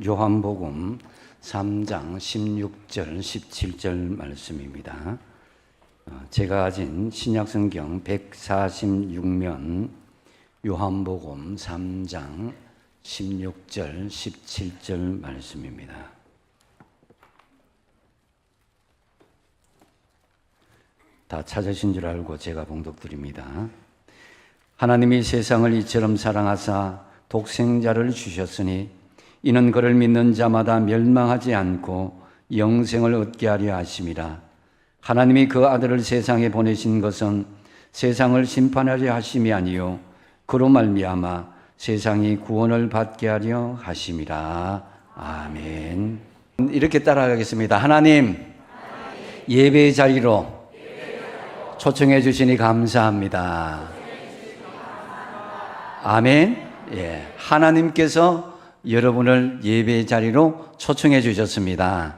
요한복음 3장 16절 17절 말씀입니다. 제가 가진 신약성경 146면 요한복음 3장 16절 17절 말씀입니다. 다 찾으신 줄 알고 제가 봉독드립니다. 하나님이 세상을 이처럼 사랑하사 독생자를 주셨으니 이는 그를 믿는 자마다 멸망하지 않고 영생을 얻게 하려 하심이라. 하나님이 그 아들을 세상에 보내신 것은 세상을 심판하려 하심이 아니요 그로 말미암아 세상이 구원을 받게 하려 하심이라. 아멘. 이렇게 따라가겠습니다. 하나님, 예배의 자리로 초청해 주시니 감사합니다. 아멘. 예, 하나님께서 여러분을 예배의 자리로 초청해 주셨습니다.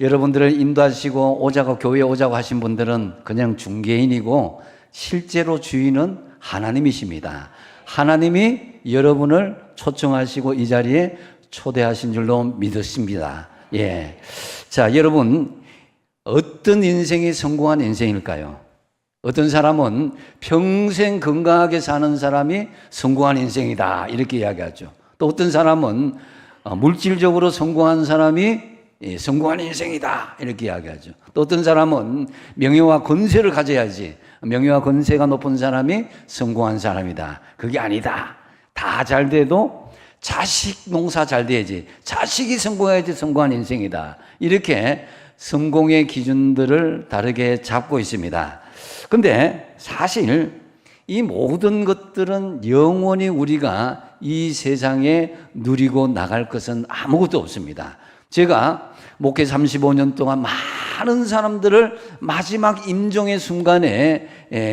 여러분들을 인도하시고 오자고 교회에 오자고 하신 분들은 그냥 중개인이고 실제로 주인은 하나님이십니다. 하나님이 여러분을 초청하시고 이 자리에 초대하신 줄로 믿으십니다. 예. 자, 여러분, 어떤 인생이 성공한 인생일까요? 어떤 사람은 평생 건강하게 사는 사람이 성공한 인생이다 이렇게 이야기하죠. 또 어떤 사람은 물질적으로 성공한 사람이 성공한 인생이다 이렇게 이야기하죠. 또 어떤 사람은 명예와 권세를 가져야지, 명예와 권세가 높은 사람이 성공한 사람이다. 그게 아니다. 다 잘 돼도 자식 농사 잘 돼야지, 자식이 성공해야지 성공한 인생이다. 이렇게 성공의 기준들을 다르게 잡고 있습니다. 근데 사실 이 모든 것들은 영원히 우리가 이 세상에 누리고 나갈 것은 아무것도 없습니다. 제가 목회 35년 동안 많은 사람들을 마지막 임종의 순간에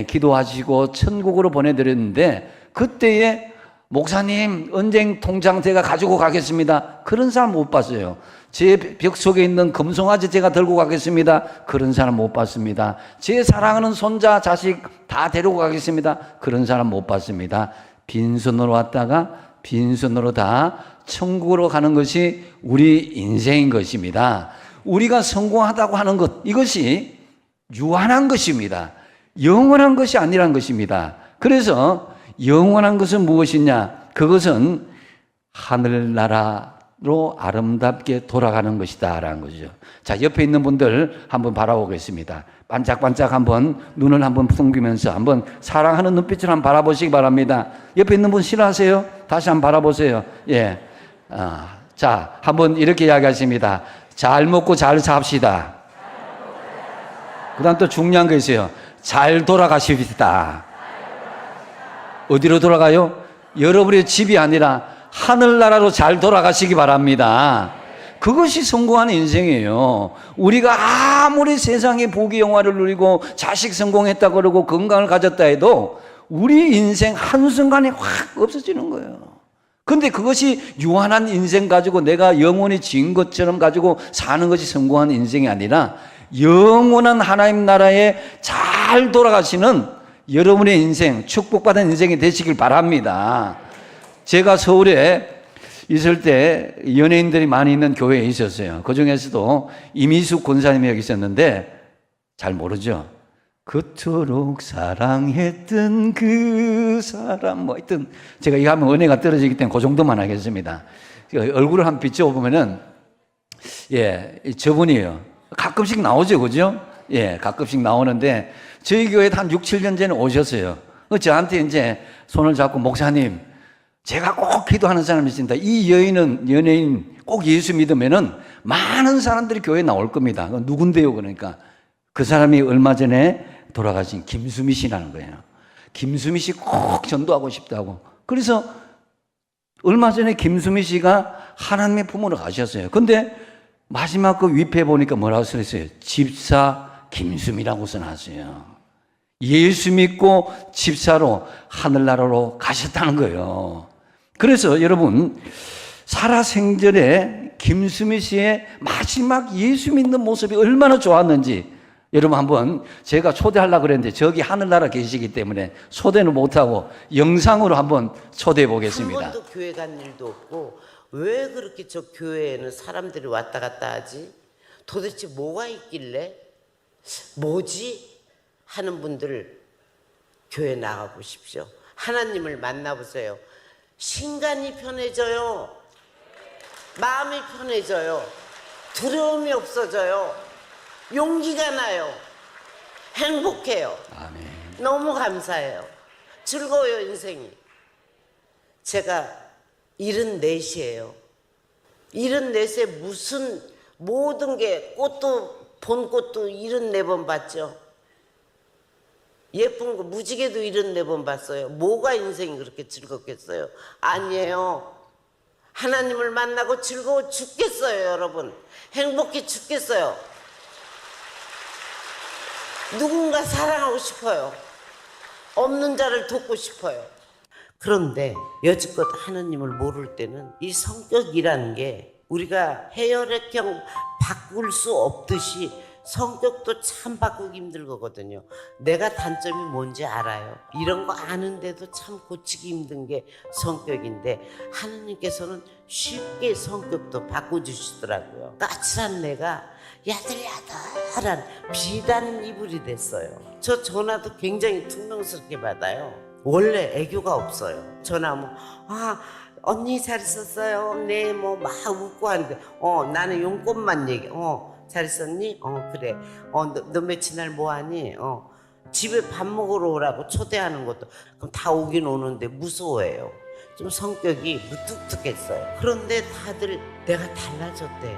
기도하시고 천국으로 보내드렸는데, 그때에 목사님 은행 통장 제가 가지고 가겠습니다, 그런 사람 못 봤어요. 제 벽 속에 있는 금송아지 제가 들고 가겠습니다, 그런 사람 못 봤습니다. 제 사랑하는 손자 자식 다 데리고 가겠습니다, 그런 사람 못 봤습니다. 빈손으로 왔다가 빈손으로 다 천국으로 가는 것이 우리 인생인 것입니다. 우리가 성공하다고 하는 것, 이것이 유한한 것입니다. 영원한 것이 아니란 것입니다. 그래서 영원한 것은 무엇이냐? 그것은 하늘나라로 아름답게 돌아가는 것이다 라는 거죠. 자, 옆에 있는 분들 한번 바라보겠습니다. 반짝반짝 한번 눈을 한번 숨기면서 한번 사랑하는 눈빛을 한번 바라보시기 바랍니다. 옆에 있는 분 싫어하세요? 다시 한번 바라보세요. 예. 자, 한번 이렇게 이야기하십니다. 잘 먹고 잘 삽시다. 그 다음 또 중요한 거 있어요. 잘 돌아가십시다. 어디로 돌아가요? 여러분의 집이 아니라 하늘나라로 잘 돌아가시기 바랍니다. 그것이 성공한 인생이에요. 우리가 아무리 세상의 복의 영화를 누리고 자식 성공했다 그러고 건강을 가졌다 해도 우리 인생 한순간에 확 없어지는 거예요. 근데 그것이 유한한 인생 가지고 내가 영원히 진 것처럼 가지고 사는 것이 성공한 인생이 아니라 영원한 하나님 나라에 잘 돌아가시는 여러분의 인생, 축복받은 인생이 되시길 바랍니다. 제가 서울에 있을 때 연예인들이 많이 있는 교회에 있었어요. 그 중에서도 이미숙 권사님이 여기 있었는데 잘 모르죠? 그토록 사랑했던 그 사람, 뭐 하여튼 제가 이거 하면 은혜가 떨어지기 때문에 그 정도만 하겠습니다. 얼굴을 한번 비춰보면은 예, 저분이에요. 가끔씩 나오죠, 그죠? 예, 가끔씩 나오는데 저희 교회에 한 6, 7년 전에 오셨어요. 저한테 이제 손을 잡고 목사님, 제가 꼭 기도하는 사람이 있습니다. 이 연예인 꼭 예수 믿으면은 많은 사람들이 교회에 나올 겁니다. 누군데요? 그러니까 그 사람이 얼마 전에 돌아가신 김수미 씨라는 거예요. 김수미 씨 꼭 전도하고 싶다고. 그래서 얼마 전에 김수미 씨가 하나님의 품으로 가셨어요. 근데 마지막 그 윗에 보니까 뭐라고 써있어요? 집사 김수미라고 써놨어요. 예수 믿고 집사로 하늘나라로 가셨다는 거예요. 그래서 여러분, 살아생전에 김수미 씨의 마지막 예수 믿는 모습이 얼마나 좋았는지 여러분 한번, 제가 초대하려고 그랬는데 저기 하늘나라 계시기 때문에 초대는 못하고 영상으로 한번 초대해 보겠습니다. 한 번도 교회 간 일도 없고 왜 그렇게 저 교회에는 사람들이 왔다 갔다 하지? 도대체 뭐가 있길래? 뭐지? 하는 분들 교회 나가보십시오. 하나님을 만나보세요. 신간이 편해져요. 마음이 편해져요. 두려움이 없어져요. 용기가 나요. 행복해요. 아멘. 너무 감사해요. 즐거워요, 인생이. 제가 74이에요. 74세 무슨 모든 게 꽃도 본 꽃도 74번 봤죠. 예쁜 거 무지개도 74번 봤어요. 뭐가 인생이 그렇게 즐겁겠어요? 아니에요. 하나님을 만나고 즐거워 죽겠어요, 여러분. 행복해 죽겠어요. 누군가 사랑하고 싶어요. 없는 자를 돕고 싶어요. 그런데 여지껏 하나님을 모를 때는 이 성격이라는 게 우리가 해열액형 바꿀 수 없듯이 성격도 참 바꾸기 힘들거든요. 내가 단점이 뭔지 알아요. 이런 거 아는데도 참 고치기 힘든 게 성격인데 하나님께서는 쉽게 성격도 바꿔주시더라고요. 까칠한 내가 야들야들한 비단 이불이 됐어요. 저 전화도 굉장히 퉁명스럽게 받아요. 원래 애교가 없어요. 전화하면 언니 잘 있었어요? 네, 뭐 막 웃고 하는데 나는 용건만 얘기. 잘 있었니? 그래. 너 며칠 날 뭐하니? 집에 밥 먹으러 오라고 초대하는 것도 그럼 다 오긴 오는데 무서워해요. 좀 성격이 무뚝뚝했어요. 그런데 다들 내가 달라졌대요.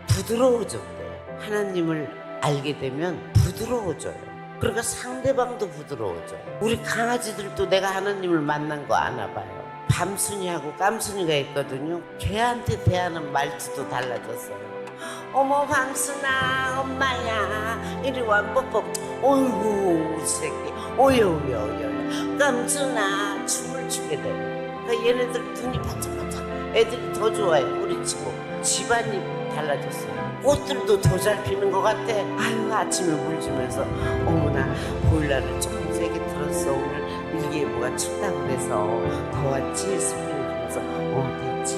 부드러워졌대요. 하나님을 알게 되면 부드러워져요. 그러니까 상대방도 부드러워져요. 우리 강아지들도 내가 하나님을 만난 거 아나 봐요. 밤순이하고 깜순이가 있거든요. 걔한테 대하는 말투도 달라졌어요. 어머 밤순아 엄마야 이리 와 뽀뽀. 어이구 우리 새끼 오여여여 깜순아 춤을 추게 돼요. 그러니까 얘네들 눈이 반짝반짝 애들이 더 좋아해. 우리치고 집안이 달라졌어요. 꽃들도 더 잘 피는 것 같아. 아유 아침에 물 주면서 어머나 보일러를 조금 세게 틀었어. 오늘 일기예보가 춥다 그래서 더 왔지 스프레이 주면서 됐지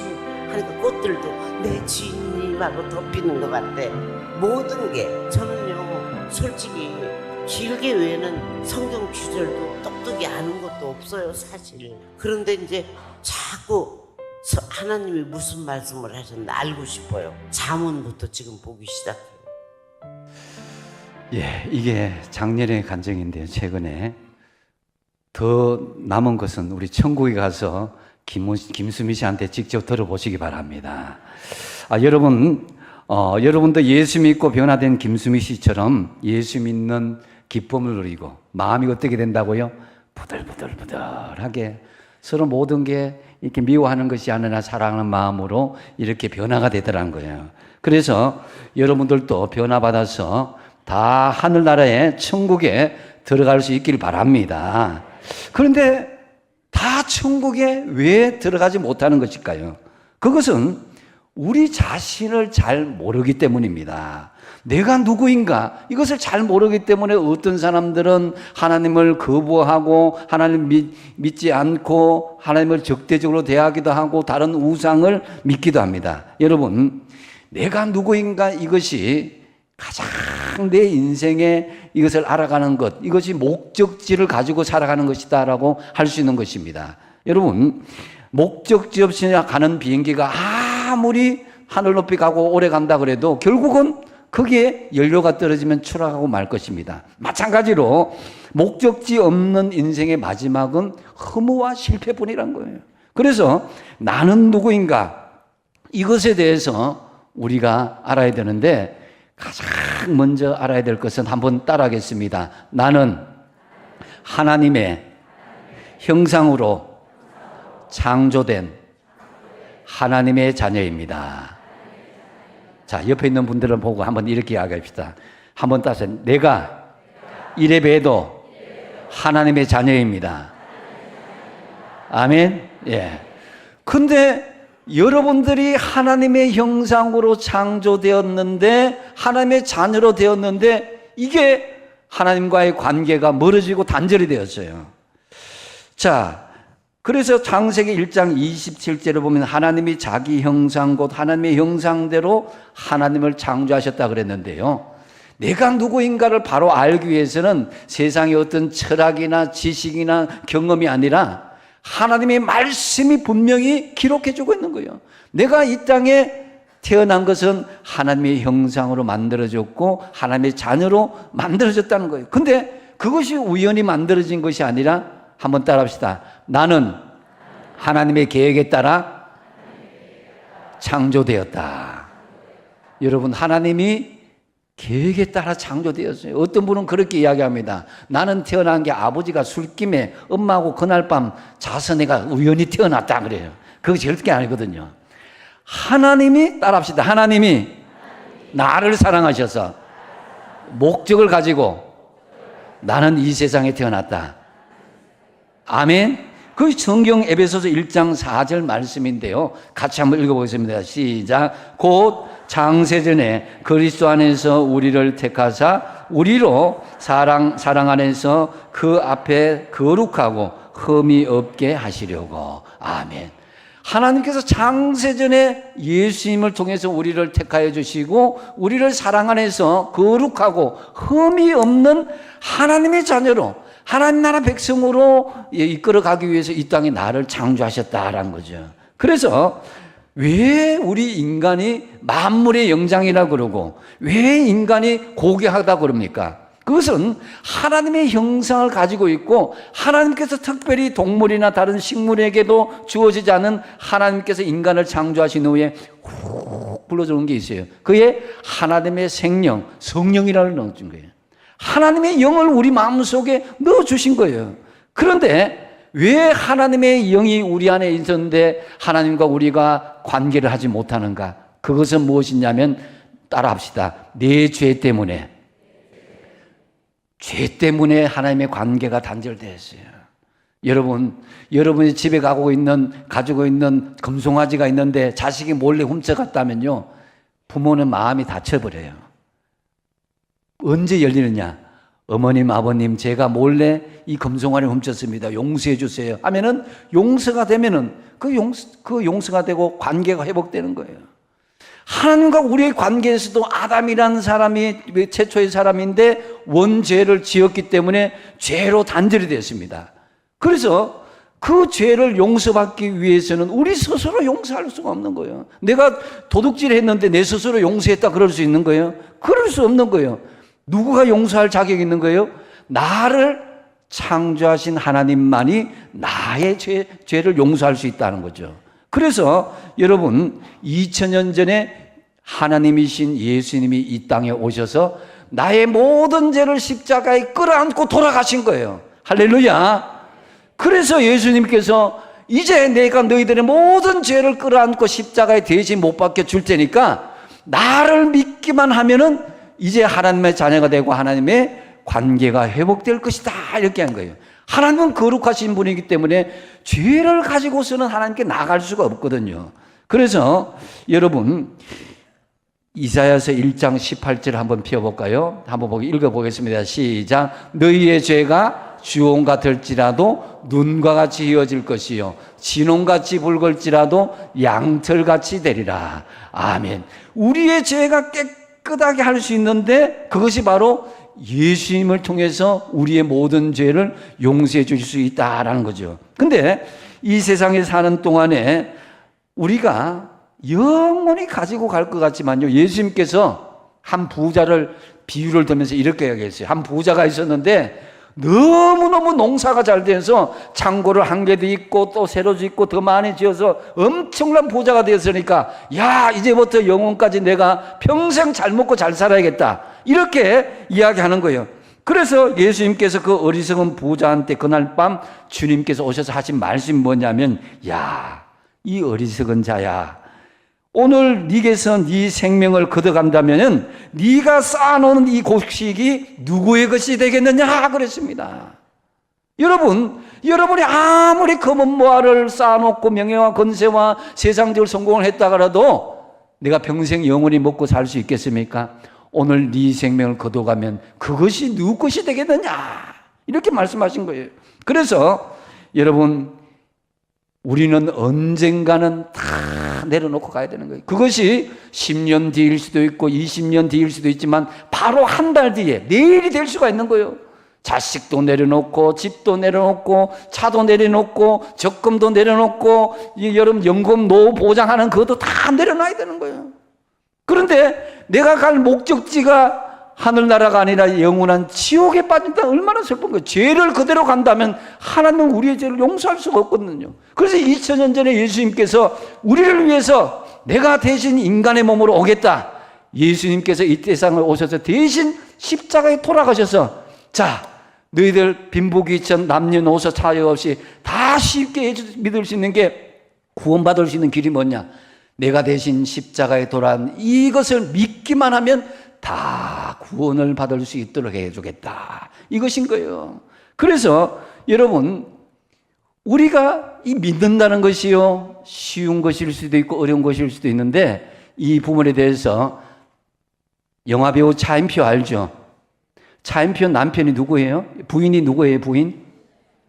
하니까 꽃들도 내 주인님하고 더 피는 것 같아. 모든 게 저는요 솔직히 길게 외에는 성경 구절도 똑똑히 아는 것도 없어요 사실. 그런데 이제 자꾸 하나님이 무슨 말씀을 하셨나 알고 싶어요. 잠언부터 지금 보기 시작해요. 예, 이게 작년의 간증인데요. 최근에 더 남은 것은 우리 천국에 가서 김수미 씨한테 직접 들어보시기 바랍니다. 여러분도 예수 믿고 변화된 김수미 씨처럼 예수 믿는 기쁨을 누리고 마음이 어떻게 된다고요? 부들부들하게 서로 모든 게 이렇게 미워하는 것이 아니라 사랑하는 마음으로 이렇게 변화가 되더라는 거예요. 그래서 여러분들도 변화받아서 다 하늘나라의 천국에 들어갈 수 있길 바랍니다. 그런데 다 천국에 왜 들어가지 못하는 것일까요? 그것은 우리 자신을 잘 모르기 때문입니다. 내가 누구인가 이것을 잘 모르기 때문에 어떤 사람들은 하나님을 거부하고 하나님을 믿지 않고 하나님을 적대적으로 대하기도 하고 다른 우상을 믿기도 합니다. 여러분, 내가 누구인가 이것이 가장 내 인생에 이것을 알아가는 것, 이것이 목적지를 가지고 살아가는 것이다 라고 할 수 있는 것입니다. 여러분, 목적지 없이 가는 비행기가 아무리 하늘 높이 가고 오래 간다 그래도 결국은 거기에 연료가 떨어지면 추락하고 말 것입니다. 마찬가지로 목적지 없는 인생의 마지막은 허무와 실패뿐이란 거예요. 그래서 나는 누구인가 이것에 대해서 우리가 알아야 되는데 가장 먼저 알아야 될 것은 한번 따라하겠습니다. 나는 하나님의 형상으로 창조된 하나님의 자녀입니다. 자, 옆에 있는 분들은 보고 한번 이렇게 이야기합시다. 한번 따서 내가 이래 봬도 하나님의 자녀입니다. 아멘. 예. 근데 여러분들이 하나님의 형상으로 창조되었는데 하나님의 자녀로 되었는데 이게 하나님과의 관계가 멀어지고 단절이 되었어요. 자, 그래서 창세기 1장 27절에 보면 하나님이 자기 형상 곧 하나님의 형상대로 하나님을 창조하셨다 그랬는데요. 내가 누구인가를 바로 알기 위해서는 세상의 어떤 철학이나 지식이나 경험이 아니라 하나님의 말씀이 분명히 기록해 주고 있는 거예요. 내가 이 땅에 태어난 것은 하나님의 형상으로 만들어졌고 하나님의 자녀로 만들어졌다는 거예요. 근데 그것이 우연히 만들어진 것이 아니라 한번 따라합시다. 나는 하나님의 계획에 따라 창조되었다. 여러분, 하나님이 계획에 따라 창조되었어요. 어떤 분은 그렇게 이야기합니다. 나는 태어난 게 아버지가 술김에 엄마하고 그날 밤 자서 내가 우연히 태어났다 그래요. 그거 절대 아니거든요. 하나님이, 따라합시다. 하나님이 나를 사랑하셔서 목적을 가지고 나는 이 세상에 태어났다. 아멘. 그 성경 에베소서 1장 4절 말씀인데요. 같이 한번 읽어보겠습니다. 시작. 곧 창세전에 그리스도 안에서 우리를 택하사 우리로 사랑 안에서 그 앞에 거룩하고 흠이 없게 하시려고. 아멘. 하나님께서 창세전에 예수님을 통해서 우리를 택하여 주시고 우리를 사랑 안에서 거룩하고 흠이 없는 하나님의 자녀로 하나님 나라 백성으로 이끌어가기 위해서 이 땅에 나를 창조하셨다라는 거죠. 그래서 왜 우리 인간이 만물의 영장이라고 그러고 왜 인간이 고귀하다 그럽니까? 그것은 하나님의 형상을 가지고 있고 하나님께서 특별히 동물이나 다른 식물에게도 주어지지 않은 하나님께서 인간을 창조하신 후에 훅 불러주는 게 있어요. 그게 하나님의 생명, 성령이라고 넣어준 거예요. 하나님의 영을 우리 마음속에 넣어주신 거예요. 그런데 왜 하나님의 영이 우리 안에 있었는데 하나님과 우리가 관계를 하지 못하는가? 그것은 무엇이냐면 따라합시다. 내 죄 때문에. 죄 때문에 하나님의 관계가 단절되었어요. 여러분이 집에 가지고 있는 금송아지가 있는데 자식이 몰래 훔쳐갔다면요. 부모는 마음이 다쳐버려요. 언제 열리느냐? 어머님, 아버님, 제가 몰래 이 금송아지를 훔쳤습니다. 용서해 주세요. 하면은 용서가 되면은 그 용서가 되고 관계가 회복되는 거예요. 하나님과 우리의 관계에서도 아담이라는 사람이 최초의 사람인데 원죄를 지었기 때문에 죄로 단절이 됐습니다. 그래서 그 죄를 용서받기 위해서는 우리 스스로 용서할 수가 없는 거예요. 내가 도둑질을 했는데 내 스스로 용서했다 그럴 수 있는 거예요? 그럴 수 없는 거예요. 누구가 용서할 자격이 있는 거예요? 나를 창조하신 하나님만이 나의 죄를 용서할 수 있다는 거죠. 그래서 여러분 2000년 전에 하나님이신 예수님이 이 땅에 오셔서 나의 모든 죄를 십자가에 끌어안고 돌아가신 거예요. 할렐루야. 그래서 예수님께서 이제 내가 너희들의 모든 죄를 끌어안고 십자가에 대신 못 박혀 줄 테니까 나를 믿기만 하면은 이제 하나님의 자녀가 되고 하나님의 관계가 회복될 것이다 이렇게 한 거예요. 하나님은 거룩하신 분이기 때문에 죄를 가지고서는 하나님께 나갈 수가 없거든요. 그래서 여러분 이사야서 1장 18절 한번 펴볼까요? 한번 읽어보겠습니다. 시작. 너희의 죄가 주홍 같을지라도 눈과 같이 희어질 것이요 진홍같이 붉을지라도 양털같이 되리라. 아멘. 우리의 죄가 깨끗하게 할 수 있는데 그것이 바로 예수님을 통해서 우리의 모든 죄를 용서해 주실 수 있다라는 거죠. 근데 이 세상에 사는 동안에 우리가 영원히 가지고 갈 것 같지만요, 예수님께서 한 부자를 비유를 들면서 이렇게 이야기했어요. 한 부자가 있었는데 너무너무 농사가 잘 돼서 창고를 한 개도 있고 또 새로 짓고 더 많이 지어서 엄청난 부자가 되었으니까 야 이제부터 영원까지 내가 평생 잘 먹고 잘 살아야겠다 이렇게 이야기하는 거예요. 그래서 예수님께서 그 어리석은 부자한테 그날 밤 주님께서 오셔서 하신 말씀이 뭐냐면 야 이 어리석은 자야 오늘 네게서 네 생명을 걷어간다면은 네가 쌓아놓은 이 곡식이 누구의 것이 되겠느냐 그랬습니다. 여러분이 아무리 검은 모화를 쌓아놓고 명예와 건세와 세상적인 성공을 했다가라도 내가 평생 영원히 먹고 살 수 있겠습니까? 오늘 네 생명을 걷어가면 그것이 누구 것이 되겠느냐 이렇게 말씀하신 거예요. 그래서 여러분 우리는 언젠가는 다 내려놓고 가야 되는 거예요. 그것이 10년 뒤일 수도 있고 20년 뒤일 수도 있지만 바로 한 달 뒤에 내일이 될 수가 있는 거예요. 자식도 내려놓고 집도 내려놓고 차도 내려놓고 적금도 내려놓고 여러분 연금 노후 보장하는 그것도 다 내려놔야 되는 거예요. 그런데 내가 갈 목적지가 하늘나라가 아니라 영원한 지옥에 빠진다. 얼마나 슬픈 거예요. 죄를 그대로 간다면 하나님은 우리의 죄를 용서할 수가 없거든요. 그래서 2000년 전에 예수님께서 우리를 위해서 내가 대신 인간의 몸으로 오겠다. 예수님께서 이 세상을 오셔서 대신 십자가에 돌아가셔서 자, 너희들 빈부귀천 남녀노소 차이 없이 다 쉽게 믿을 수 있는 게 구원받을 수 있는 길이 뭐냐? 내가 대신 십자가에 돌아온 이것을 믿기만 하면 다 구원을 받을 수 있도록 해주겠다. 이것인 거예요. 그래서 여러분, 우리가 이 믿는다는 것이요, 쉬운 것일 수도 있고 어려운 것일 수도 있는데 이 부분에 대해서 영화배우 차인표 알죠? 차인표 남편이 누구예요? 부인이 누구예요? 부인?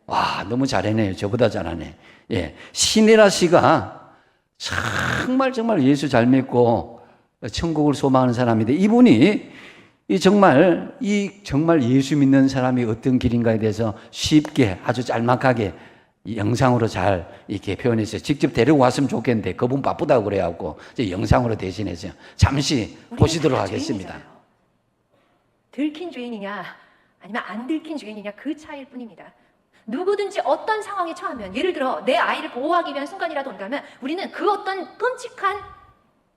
와, 너무 잘해내요. 저보다 잘하네. 예, 신혜라 씨가 정말 예수 잘 믿고 천국을 소망하는 사람인데 이분이 정말 예수 믿는 사람이 어떤 길인가에 대해서 쉽게 아주 짤막하게 영상으로 잘 이렇게 표현했어요. 직접 데리고 왔으면 좋겠는데 그분 바쁘다고 그래갖고 이제 영상으로 대신했어요. 잠시 보시도록 하겠습니다. 죄인이잖아요. 들킨 죄인이냐 아니면 안 들킨 죄인이냐 그 차이일 뿐입니다. 누구든지 어떤 상황에 처하면, 예를 들어 내 아이를 보호하기 위한 순간이라도 온다면 우리는 그 어떤 끔찍한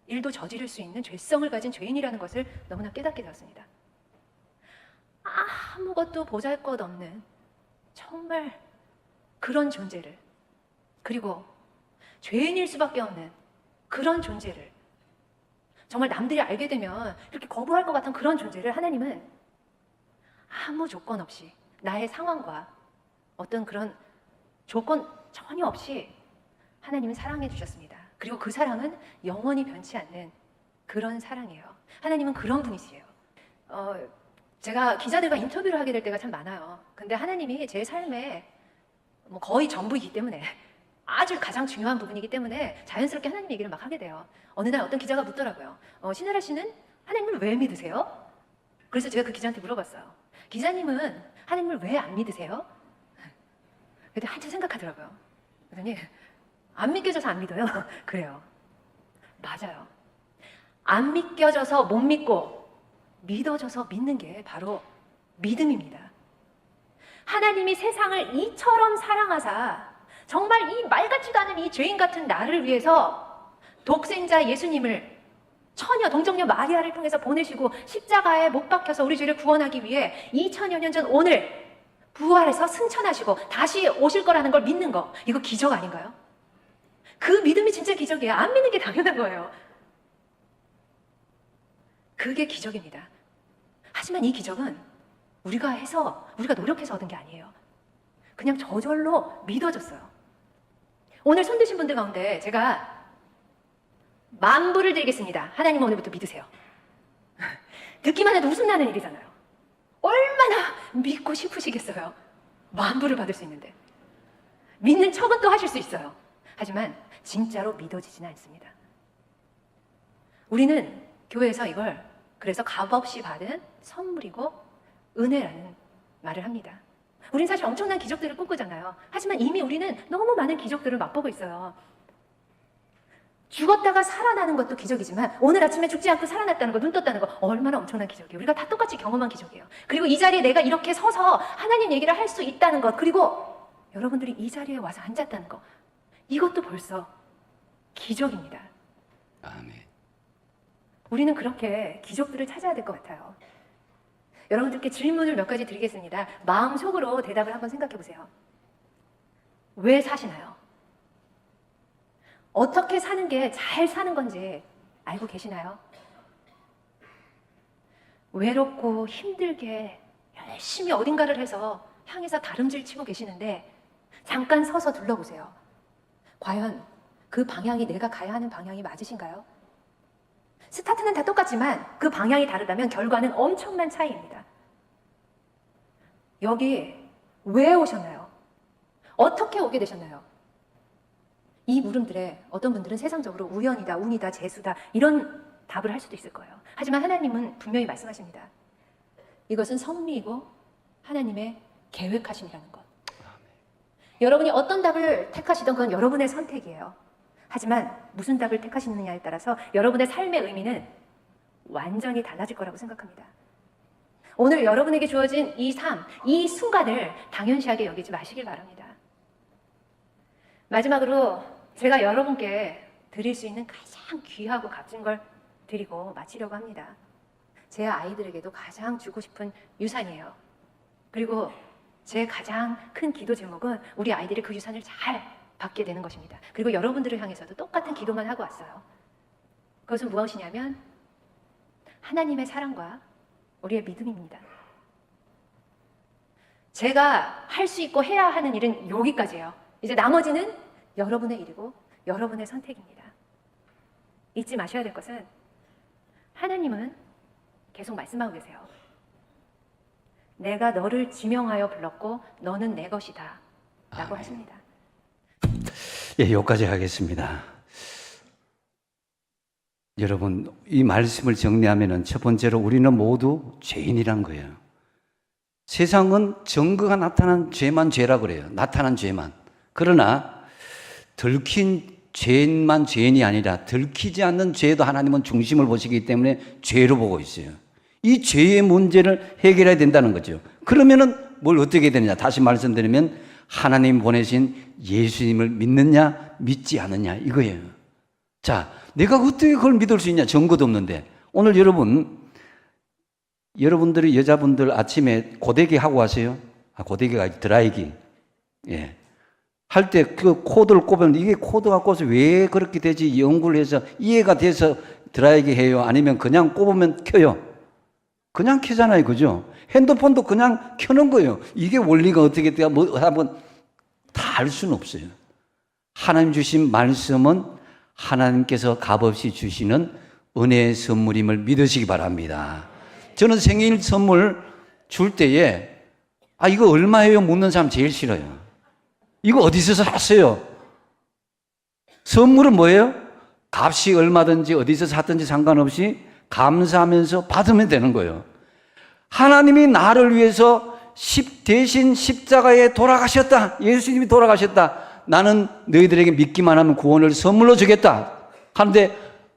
일도 저지를 수 있는 죄성을 가진 죄인이라는 것을 너무나 깨닫게 되었습니다. 아무것도 보잘것없는 정말 그런 존재를, 그리고 죄인일 수밖에 없는 그런 존재를, 정말 남들이 알게 되면 이렇게 거부할 것 같은 그런 존재를 하나님은 아무 조건 없이, 나의 상황과 어떤 그런 조건 전혀 없이 하나님은 사랑해 주셨습니다. 그리고 그 사랑은 영원히 변치 않는 그런 사랑이에요. 하나님은 그런 분이시에요. 제가 기자들과 인터뷰를 하게 될 때가 참 많아요. 근데 하나님이 제 삶의 거의 전부이기 때문에, 아주 가장 중요한 부분이기 때문에 자연스럽게 하나님 얘기를 막 하게 돼요. 어느 날 어떤 기자가 묻더라고요. 신혜라 씨는 하나님을 왜 믿으세요? 그래서 제가 그 기자한테 물어봤어요. 기자님은 하나님을 왜 안 믿으세요? 그때 한참 생각하더라고요. 그러더니 안 믿겨져서 안 믿어요. 그래요. 맞아요. 안 믿겨져서 못 믿고 믿어져서 믿는 게 바로 믿음입니다. 하나님이 세상을 이처럼 사랑하사 정말 이 말 같지도 않은 이 죄인 같은 나를 위해서 독생자 예수님을 처녀 동정녀 마리아를 통해서 보내시고 십자가에 못 박혀서 우리 죄를 구원하기 위해 2000여 년 전 오늘 부활해서 승천하시고 다시 오실 거라는 걸 믿는 거, 이거 기적 아닌가요? 그 믿음이 진짜 기적이에요. 안 믿는 게 당연한 거예요. 그게 기적입니다. 하지만 이 기적은 우리가 노력해서 얻은 게 아니에요. 그냥 저절로 믿어졌어요. 오늘 손 드신 분들 가운데 제가 만불을 드리겠습니다. 하나님 오늘부터 믿으세요. 듣기만 해도 웃음 나는 일이잖아요. 얼마나 믿고 싶으시겠어요. 만불을 받을 수 있는데. 믿는 척은 또 하실 수 있어요. 하지만 진짜로 믿어지지는 않습니다. 우리는 교회에서 이걸 그래서 값없이 받은 선물이고 은혜라는 말을 합니다. 우리는 사실 엄청난 기적들을 꿈꾸잖아요. 하지만 이미 우리는 너무 많은 기적들을 맛보고 있어요. 죽었다가 살아나는 것도 기적이지만 오늘 아침에 죽지 않고 살아났다는 거, 눈 떴다는 거 얼마나 엄청난 기적이에요. 우리가 다 똑같이 경험한 기적이에요. 그리고 이 자리에 내가 이렇게 서서 하나님 얘기를 할 수 있다는 것, 그리고 여러분들이 이 자리에 와서 앉았다는 것, 이것도 벌써 기적입니다. 아멘. 우리는 그렇게 기적들을 찾아야 될 것 같아요. 여러분들께 질문을 몇 가지 드리겠습니다. 마음속으로 대답을 한번 생각해 보세요. 왜 사시나요? 어떻게 사는 게 잘 사는 건지 알고 계시나요? 외롭고 힘들게 열심히 어딘가를 해서 향해서 다름질 치고 계시는데 잠깐 서서 둘러보세요. 과연 그 방향이 내가 가야 하는 방향이 맞으신가요? 스타트는 다 똑같지만 그 방향이 다르다면 결과는 엄청난 차이입니다. 여기 왜 오셨나요? 어떻게 오게 되셨나요? 이 물음들에 어떤 분들은 세상적으로 우연이다, 운이다, 재수다 이런 답을 할 수도 있을 거예요. 하지만 하나님은 분명히 말씀하십니다. 이것은 섭리이고 하나님의 계획하심이라는 것. 여러분이 어떤 답을 택하시던 그건 여러분의 선택이에요. 하지만 무슨 답을 택하시느냐에 따라서 여러분의 삶의 의미는 완전히 달라질 거라고 생각합니다. 오늘 여러분에게 주어진 이 삶, 이 순간을 당연시하게 여기지 마시길 바랍니다. 마지막으로 제가 여러분께 드릴 수 있는 가장 귀하고 값진 걸 드리고 마치려고 합니다. 제 아이들에게도 가장 주고 싶은 유산이에요. 그리고 제 가장 큰 기도 제목은 우리 아이들이 그 유산을 잘 받게 되는 것입니다. 그리고 여러분들을 향해서도 똑같은 기도만 하고 왔어요. 그것은 무엇이냐면 하나님의 사랑과 우리의 믿음입니다. 제가 할 수 있고 해야 하는 일은 여기까지예요. 이제 나머지는 여러분의 일이고 여러분의 선택입니다. 잊지 마셔야 될 것은 하나님은 계속 말씀하고 계세요. 내가 너를 지명하여 불렀고 너는 내 것이다 라고 하십니다. 예, 여기까지 하겠습니다. 여러분, 이 말씀을 정리하면은 첫 번째로 우리는 모두 죄인이란 거예요. 세상은 증거가 나타난 죄만 죄라 그래요. 나타난 죄만. 그러나 들킨 죄인만 죄인이 아니라 들키지 않는 죄도 하나님은 중심을 보시기 때문에 죄로 보고 있어요. 이 죄의 문제를 해결해야 된다는 거죠. 그러면은 뭘 어떻게 되느냐? 다시 말씀드리면 하나님 보내신 예수님을 믿느냐 믿지 않느냐 이거예요. 자, 내가 어떻게 그걸 믿을 수 있냐? 증거도 없는데. 오늘 여러분들이 여자분들 아침에 고데기 하고 하세요? 고데기가 아니라 드라이기. 예. 할 때 그 코드를 꼽으면 이게 코드가 꼽아서 왜 그렇게 되지? 연구를 해서 이해가 돼서 드라이기 해요? 아니면 그냥 꼽으면 켜요? 그냥 켜잖아요. 그죠? 핸드폰도 그냥 켜는 거예요. 이게 원리가 어떻게 돼야 뭐 한번 다 알 수는 없어요. 하나님 주신 말씀은 하나님께서 값없이 주시는 은혜의 선물임을 믿으시기 바랍니다. 저는 생일 선물 줄 때에 이거 얼마예요? 묻는 사람 제일 싫어요. 이거 어디서 샀어요? 선물은 뭐예요? 값이 얼마든지 어디서 샀든지 상관없이 감사하면서 받으면 되는 거예요. 하나님이 나를 위해서 대신 십자가에 돌아가셨다. 예수님이 돌아가셨다. 나는 너희들에게 믿기만 하면 구원을 선물로 주겠다. 하는데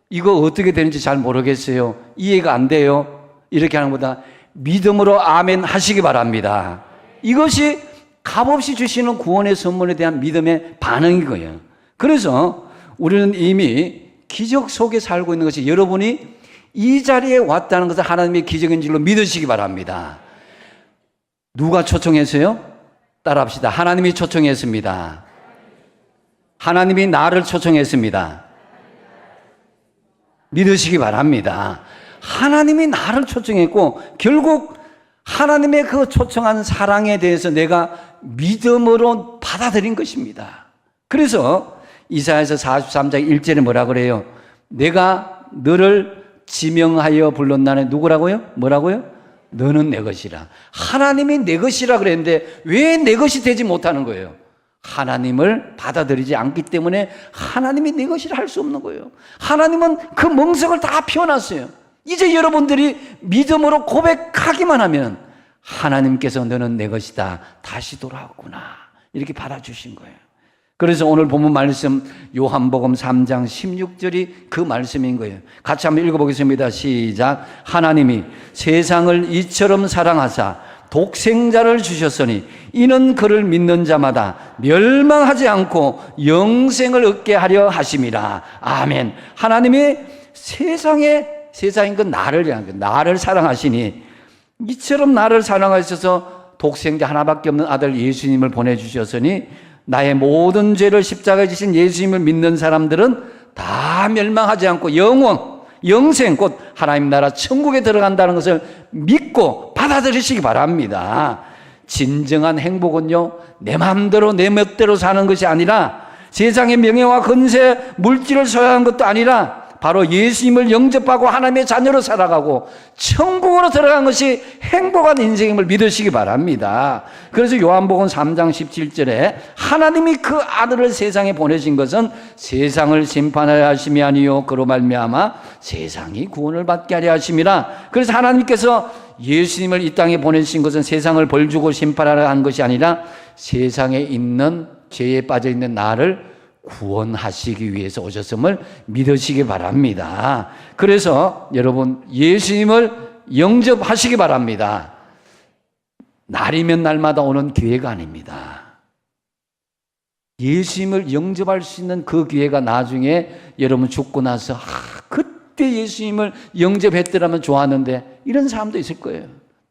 이거 어떻게 되는지 잘 모르겠어요. 이해가 안 돼요. 이렇게 하는 것보다 믿음으로 아멘 하시기 바랍니다. 이것이 값없이 주시는 구원의 선물에 대한 믿음의 반응인 거예요. 그래서 우리는 이미 기적 속에 살고 있는 것이 여러분이 이 자리에 왔다는 것을 하나님의 기적인 줄로 믿으시기 바랍니다. 누가 초청했어요? 따라합시다. 하나님이 초청했습니다. 하나님이 나를 초청했습니다. 믿으시기 바랍니다. 하나님이 나를 초청했고 결국 하나님의 그 초청한 사랑에 대해서 내가 믿음으로 받아들인 것입니다. 그래서 이사야서 43장 1절에 뭐라 그래요? 내가 너를 지명하여 불렀나니 누구라고요? 뭐라고요? 너는 내 것이라. 하나님이 내 것이라 그랬는데 왜 내 것이 되지 못하는 거예요? 하나님을 받아들이지 않기 때문에 하나님이 내 것이라 할 수 없는 거예요. 하나님은 그 멍석을 다 피워놨어요. 이제 여러분들이 믿음으로 고백하기만 하면 하나님께서 너는 내 것이다. 다시 돌아왔구나. 이렇게 받아주신 거예요. 그래서 오늘 본문 말씀 요한복음 3장 16절이 그 말씀인 거예요. 같이 한번 읽어보겠습니다. 시작. 하나님이 세상을 이처럼 사랑하사 독생자를 주셨으니 이는 그를 믿는 자마다 멸망하지 않고 영생을 얻게 하려 하심이라. 아멘. 하나님이 세상인 건 나를 사랑하시니 이처럼 나를 사랑하셔서 독생자 하나밖에 없는 아들 예수님을 보내주셨으니 나의 모든 죄를 십자가에 지신 예수님을 믿는 사람들은 다 멸망하지 않고 영생 곧 하나님 나라 천국에 들어간다는 것을 믿고 받아들이시기 바랍니다. 진정한 행복은요 내 마음대로 내 멋대로 사는 것이 아니라 세상의 명예와 건세 물질을 소유하는 것도 아니라 바로 예수님을 영접하고 하나님의 자녀로 살아가고 천국으로 들어간 것이 행복한 인생임을 믿으시기 바랍니다. 그래서 요한복음 3장 17절에 하나님이 그 아들을 세상에 보내신 것은 세상을 심판하려 하심이 아니요 그로 말미암아 세상이 구원을 받게 하려 하심이라. 그래서 하나님께서 예수님을 이 땅에 보내신 것은 세상을 벌주고 심판하려 한 것이 아니라 세상에 있는 죄에 빠져 있는 나를 구원하시기 위해서 오셨음을 믿으시기 바랍니다. 그래서 여러분 예수님을 영접하시기 바랍니다. 날이면 날마다 오는 기회가 아닙니다. 예수님을 영접할 수 있는 그 기회가 나중에 여러분 죽고 나서 그때 예수님을 영접했더라면 좋았는데 이런 사람도 있을 거예요.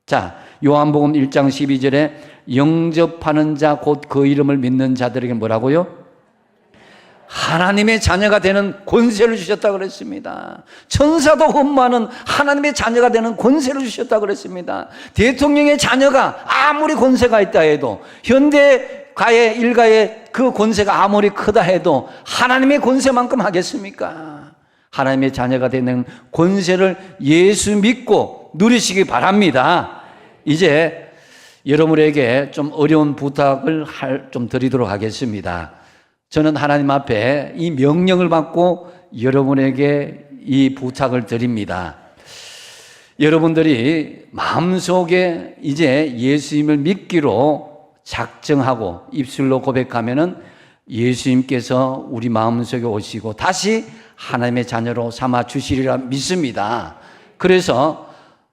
자, 요한복음 1장 12절에 영접하는 자 곧 그 이름을 믿는 자들에게 뭐라고요? 하나님의 자녀가 되는 권세를 주셨다고 그랬습니다. 천사도 흠모하는 하나님의 자녀가 되는 권세를 주셨다고 그랬습니다. 대통령의 자녀가 아무리 권세가 있다 해도 현대가의 일가의 그 권세가 아무리 크다 해도 하나님의 권세만큼 하겠습니까? 하나님의 자녀가 되는 권세를 예수 믿고 누리시기 바랍니다. 이제 여러분에게 좀 어려운 부탁을 좀 드리도록 하겠습니다. 저는 하나님 앞에 이 명령을 받고 여러분에게 이 부탁을 드립니다. 여러분들이 마음속에 이제 예수님을 믿기로 작정하고 입술로 고백하면은 예수님께서 우리 마음속에 오시고 다시 하나님의 자녀로 삼아 주시리라 믿습니다. 그래서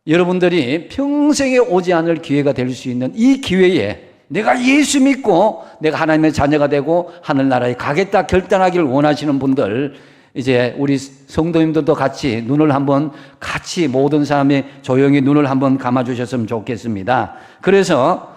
여러분들이 평생에 오지 않을 기회가 될 수 있는 이 기회에 내가 예수 믿고 내가 하나님의 자녀가 되고 하늘나라에 가겠다 결단하기를 원하시는 분들, 이제 우리 성도님들도 같이 눈을 한번 같이 모든 사람이 조용히 눈을 한번 감아 주셨으면 좋겠습니다. 그래서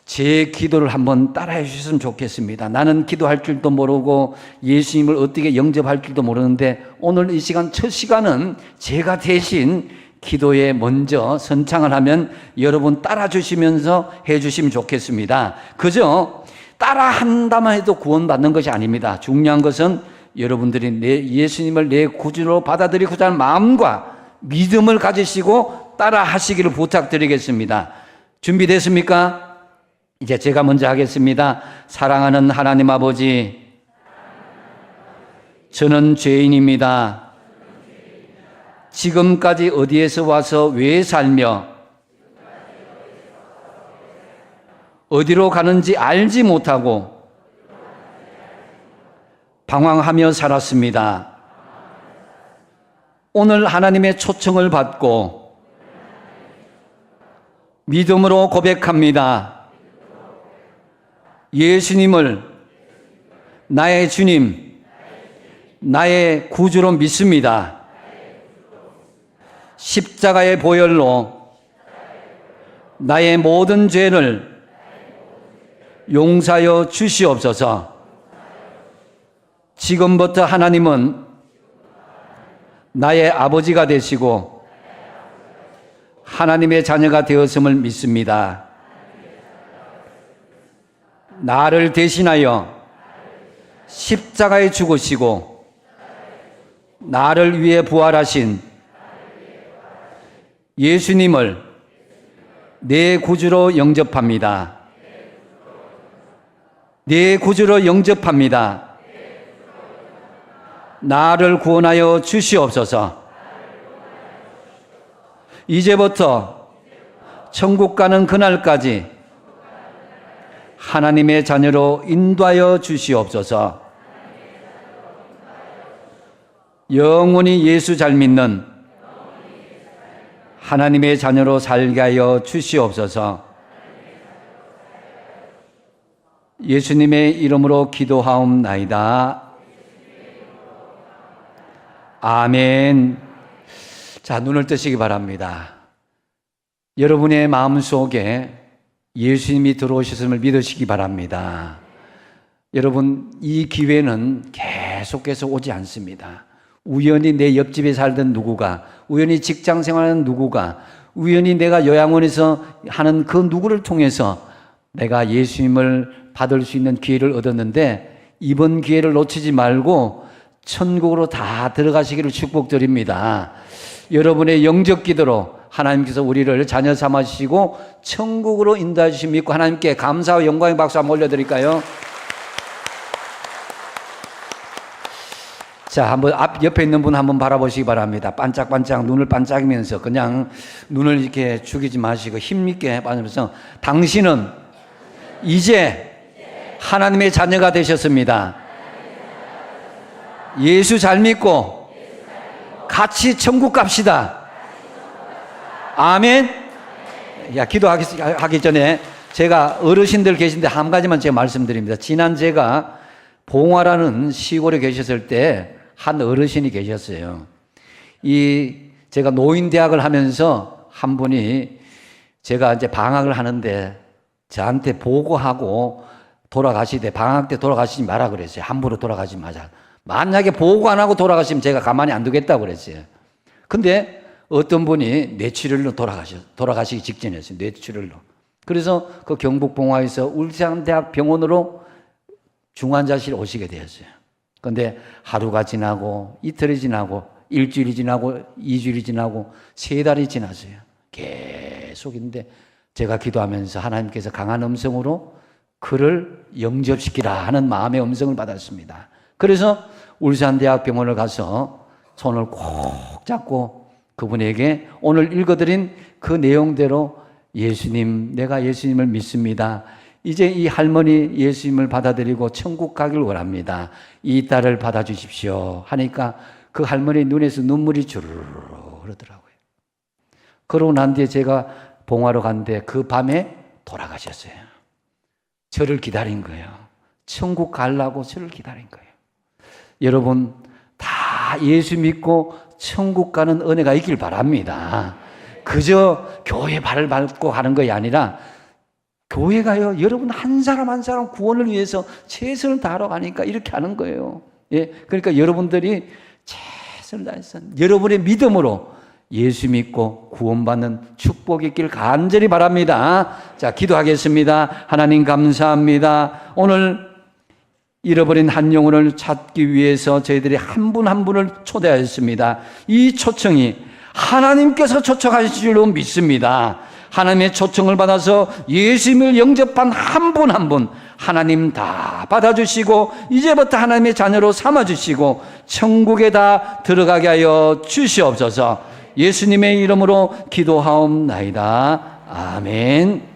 제 기도를 한번 따라해 주셨으면 좋겠습니다. 나는 기도할 줄도 모르고 예수님을 어떻게 영접할 줄도 모르는데 오늘 이 시간 첫 시간은 제가 대신 기도에 먼저 선창을 하면 여러분 따라 주시면서 해 주시면 좋겠습니다. 그저 따라 한다만 해도 구원받는 것이 아닙니다. 중요한 것은 여러분들이 예수님을 내 구주로 받아들이고자 하는 마음과 믿음을 가지시고 따라 하시기를 부탁드리겠습니다. 준비됐습니까? 이제 제가 먼저 하겠습니다. 사랑하는 하나님 아버지, 저는 죄인입니다. 지금까지 어디에서 와서 왜 살며 어디로 가는지 알지 못하고 방황하며 살았습니다. 오늘 하나님의 초청을 받고 믿음으로 고백합니다. 예수님을 나의 주님, 나의 구주로 믿습니다. 십자가의 보혈로 나의 모든 죄를 용서하여 주시옵소서. 지금부터 하나님은 나의 아버지가 되시고 하나님의 자녀가 되었음을 믿습니다. 나를 대신하여 십자가에 죽으시고 나를 위해 부활하신 예수님을 내 구주로 영접합니다. 내 구주로 영접합니다. 나를 구원하여 주시옵소서. 이제부터 천국 가는 그날까지 하나님의 자녀로 인도하여 주시옵소서. 영원히 예수 잘 믿는 하나님의 자녀로 살게 하여 주시옵소서. 예수님의 이름으로 기도하옵나이다. 아멘. 자, 눈을 뜨시기 바랍니다. 여러분의 마음속에 예수님이 들어오셨음을 믿으시기 바랍니다. 여러분, 이 기회는 계속해서 오지 않습니다. 우연히 내 옆집에 살던 누구가, 우연히 직장 생활하는 누구가, 우연히 내가 요양원에서 하는 그 누구를 통해서 내가 예수님을 받을 수 있는 기회를 얻었는데 이번 기회를 놓치지 말고 천국으로 다 들어가시기를 축복드립니다. 여러분의 영적 기도로 하나님께서 우리를 자녀 삼으시고 천국으로 인도해 주심 믿고 하나님께 감사와 영광의 박수 한번 올려드릴까요? 자, 한번 옆에 있는 분 한번 바라보시기 바랍니다. 반짝반짝 눈을 반짝이면서 그냥 눈을 이렇게 죽이지 마시고 힘있게 바라보면서 당신은 이제 하나님의 자녀가 되셨습니다. 예수 잘 믿고 같이 천국 갑시다. 아멘. 야, 기도하기 전에 제가 어르신들 계신데 한 가지만 제가 말씀드립니다. 지난 제가 봉화라는 시골에 계셨을 때 한 어르신이 계셨어요. 제가 노인대학을 하면서 한 분이 제가 이제 방학을 하는데 저한테 보고하고 돌아가시되 방학 때 돌아가시지 마라 그랬어요. 함부로 돌아가지 마자. 만약에 보고 안 하고 돌아가시면 제가 가만히 안 두겠다고 그랬어요. 근데 어떤 분이 뇌출혈로 돌아가시기 직전이었어요. 뇌출혈로. 그래서 그 경북 봉화에서 울산대학 병원으로 중환자실 오시게 되었어요. 근데 하루가 지나고 이틀이 지나고 일주일이 지나고 2주일이 지나고 3달이 지났어요. 계속인데 제가 기도하면서 하나님께서 강한 음성으로 그를 영접시키라 하는 마음의 음성을 받았습니다. 그래서 울산대학병원을 가서 손을 꼭 잡고 그분에게 오늘 읽어드린 그 내용대로 예수님, 내가 예수님을 믿습니다. 이제 이 할머니 예수님을 받아들이고 천국 가길 원합니다. 이 딸을 받아주십시오. 하니까 그 할머니 눈에서 눈물이 주르르 흐르더라고요. 그러고 난 뒤에 제가 봉화로 갔는데 그 밤에 돌아가셨어요. 저를 기다린 거예요. 천국 가려고 저를 기다린 거예요. 여러분 다 예수 믿고 천국 가는 은혜가 있길 바랍니다. 그저 교회 발을 밟고 가는 것이 아니라 교회가요, 여러분 한 사람 한 사람 구원을 위해서 최선을 다하러 가니까 이렇게 하는 거예요. 예, 그러니까 여러분들이 최선을 다해서 여러분의 믿음으로 예수 믿고 구원받는 축복이 있길 간절히 바랍니다. 자, 기도하겠습니다. 하나님 감사합니다. 오늘 잃어버린 한 영혼을 찾기 위해서 저희들이 한 분 한 분을 초대하였습니다. 이 초청이 하나님께서 초청하실 줄로 믿습니다. 하나님의 초청을 받아서 예수님을 영접한 한 분 한 분 하나님 다 받아주시고 이제부터 하나님의 자녀로 삼아주시고 천국에 다 들어가게 하여 주시옵소서. 예수님의 이름으로 기도하옵나이다. 아멘.